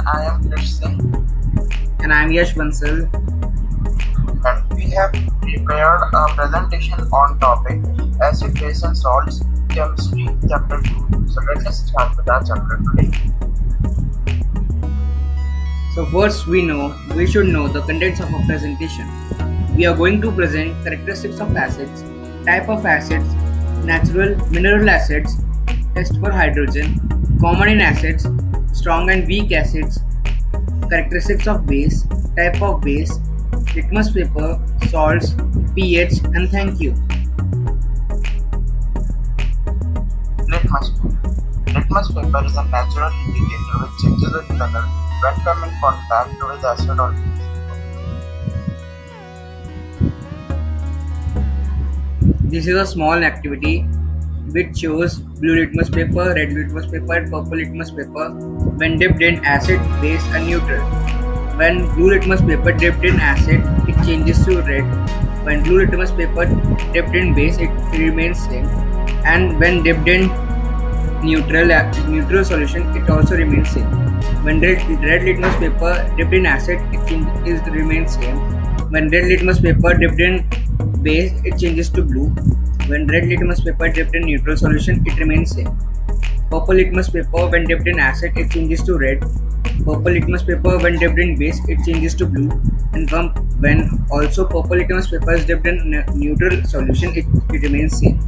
I am Krish Singh, And I'm Yash Bansal. and we have prepared a presentation on topic acid base and salts chemistry chapter 2. So let us start with our chapter today. So first we should know the contents of our presentation. We are going to present characteristics of acids, type of acids, natural mineral acids, test for hydrogen, common in acids, strong and weak acids, characteristics of base, type of base, litmus paper, salts, pH, and thank you. Litmus paper. Litmus paper is a natural indicator which changes its color when come in contact with acid or base. This is a small activity which shows blue litmus paper, red litmus paper, and purple litmus paper when dipped in acid, base, and neutral. When blue litmus paper dipped in acid, it changes to red. When blue litmus paper dipped in base, it remains same. And when dipped in neutral solution, it also remains same. When red litmus paper dipped in acid, it remains same. When red litmus paper dipped in base, it changes to blue. When red litmus paper dipped in neutral solution, it remains same. Purple litmus paper when dipped in acid, it changes to red. Purple litmus paper when dipped in base, it changes to blue. And when also purple litmus paper is dipped in neutral solution, it remains same.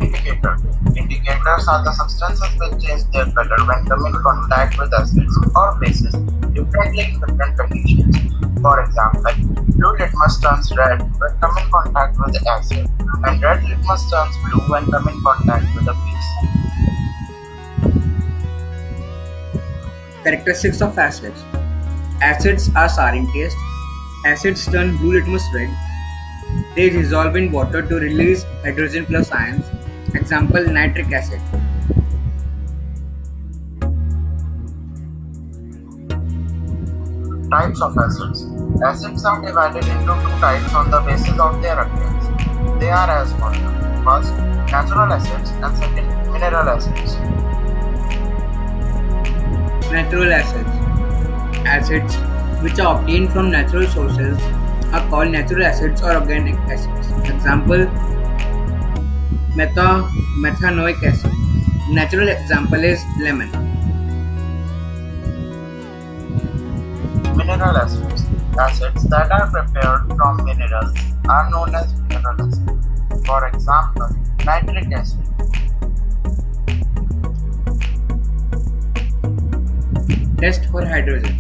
Indicator. Indicators are the substances which change their color when come in contact with acids or bases differently in different conditions. For example, blue litmus turns red when come in contact with the acid, and red litmus turns blue when come in contact with the base. Characteristics of acids. Acids are sour in taste. Acids turn blue litmus red. They dissolve in water to release hydrogen plus ions. Example, nitric acid. Types of acids. Acids are divided into two types on the basis of their appearance. They are as follows. First, natural acids, and second, mineral acids. Natural acids. Acids which are obtained from natural sources are called natural acids or organic acids. Example, methanoic acid. Natural example is lemon. Mineral acids. Acids that are prepared from minerals are known as mineral acids. For example, nitric acid. Test for hydrogen.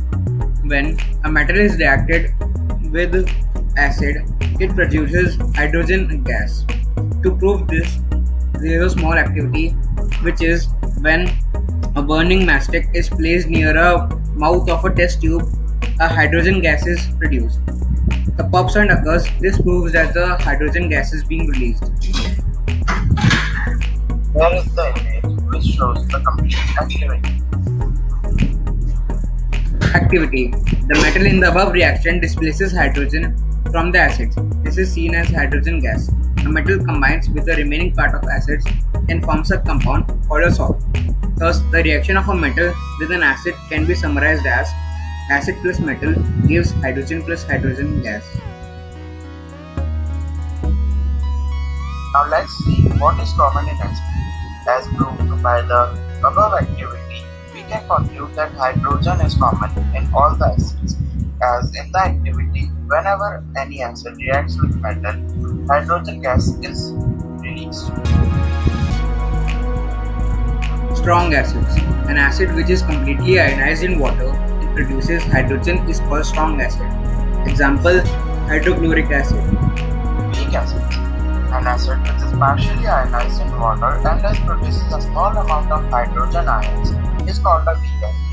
When a metal is reacted with acid, it produces hydrogen gas. To prove this, there is a small activity which is when a burning matchstick is placed near a mouth of a test tube, a hydrogen gas is produced. The pop sound occurs. This proves that the hydrogen gas is being released. Here is the image which shows the complete activity. Activity. The metal in the above reaction displaces hydrogen from the acids. This is seen as hydrogen gas. The metal combines with the remaining part of acids and forms a compound called a salt. Thus, the reaction of a metal with an acid can be summarized as acid plus metal gives hydrogen plus hydrogen gas. Now let's see what is common in acids. As proved by the above activity, we can conclude that hydrogen is common in all the acids. As in the activity, whenever any acid reacts with metal, hydrogen gas is released. Strong acids. An acid which is completely ionized in water and produces hydrogen is called strong acid. Example, hydrochloric acid. Weak acids. An acid which is partially ionized in water and thus produces a small amount of hydrogen ions is called a weak acid.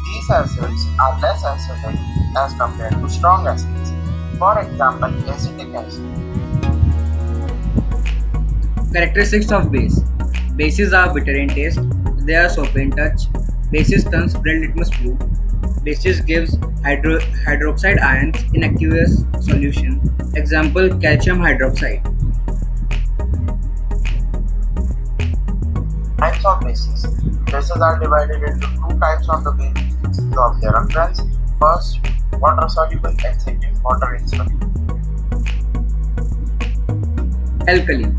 These acids are less acidic as compared to strong acids. For example, acetic acid. Characteristics of base. Bases are bitter in taste. They are soap in touch. Bases turns red litmus blue. Bases gives hydroxide ions in aqueous solution. Example, calcium hydroxide. Types of bases. Bases are divided into two types on the basis of their occurrence. First, water soluble and second, water insoluble. Alkali.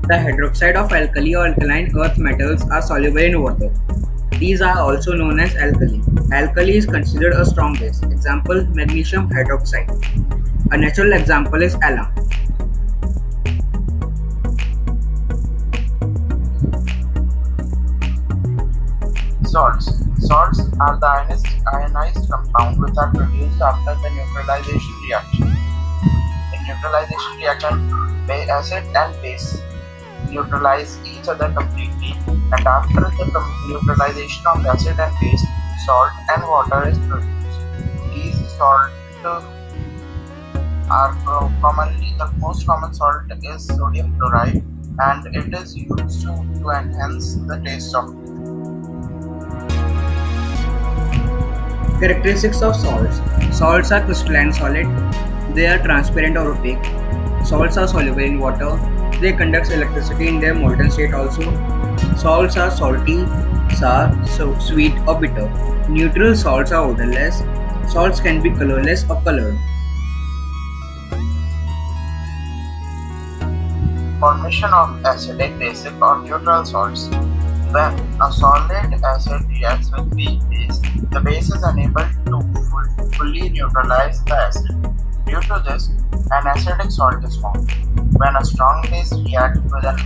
The hydroxide of alkali or alkaline earth metals are soluble in water. These are also known as alkali. Alkali is considered a strong base. Example, magnesium hydroxide. A natural example is alum. Salts. Salts are the ionized compounds which are produced after the neutralization reaction. In neutralization reaction, acid and base neutralize each other completely, and after the neutralization of acid and base, salt and water is produced. These salts are commonly the most common salt is sodium chloride, and it is used to enhance the taste of food. Characteristics of salts. Salts are crystalline solid. They are transparent or opaque. Salts are soluble in water. They conduct electricity in their molten state also. Salts are salty, sour, sweet or bitter. Neutral salts are odorless. Salts can be colorless or colored. Formation of acidic, basic, or neutral salts. When a solid acid reacts with weak base, the base is unable to fully neutralize the acid. Due to this, an acidic salt is formed. When a strong base reacts with an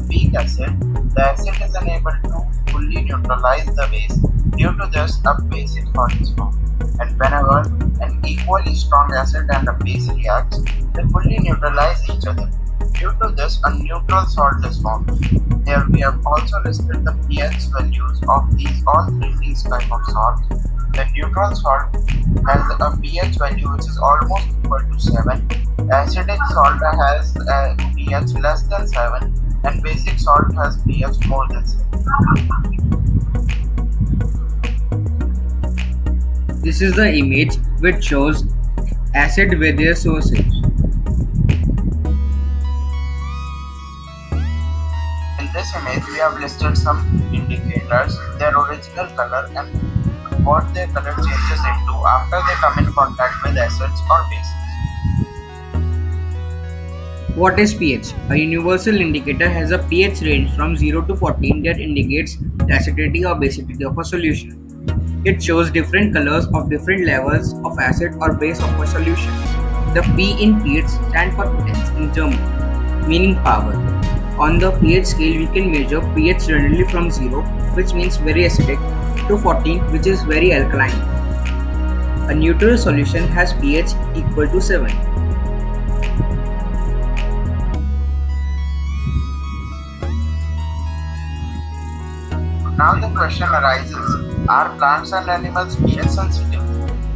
weak acid, the acid is unable to fully neutralize the base. Due to this, a basic salt is formed. And whenever an equally strong acid and a base reacts, they fully neutralize each other. Due to this, a neutral salt is formed. Here we have also listed the pH values of all these type of salts. The neutral salt has a pH value which is almost equal to 7. Acidic salt has a pH less than 7, and basic salt has pH more than 7. This is the image which shows acid with their sources. In this image, we have listed some indicators, their original color, and what their color changes into after they come in contact with acids or bases. What is pH? A universal indicator has a pH range from 0 to 14 that indicates the acidity or basicity of a solution. It shows different colors of different levels of acid or base of a solution. The P in pH stands for potence in German, meaning power. On the pH scale, we can measure pH generally from 0, which means very acidic, to 14, which is very alkaline. A neutral solution has pH equal to 7. Now the question arises, are plants and animals pH sensitive?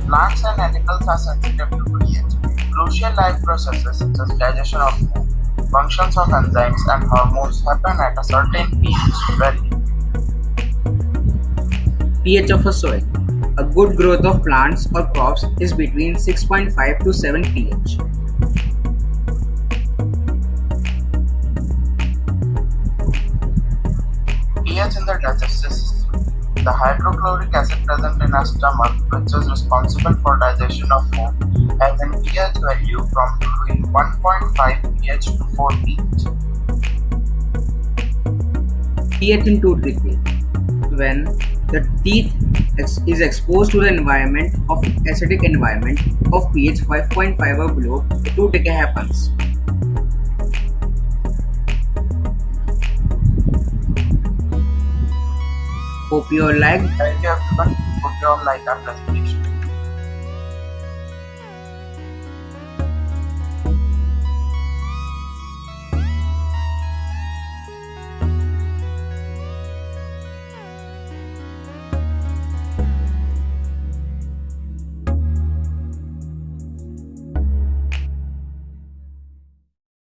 Plants and animals are sensitive to pH. Crucial life processes such as digestion of food, functions of enzymes and hormones happen at a certain pH value. pH of a soil. A good growth of plants or crops is between 6.5 to 7 pH. pH in the digestive system. The hydrochloric acid present in our stomach, which is responsible for digestion of food, has an pH value from between 1.5 pH to 4 pH. pH in tooth decay. When the teeth is exposed to the environment of acidic environment of pH 5.5 or below, the tooth decay happens. Hope you all liked. Thank you everyone. Hope you all like our presentation.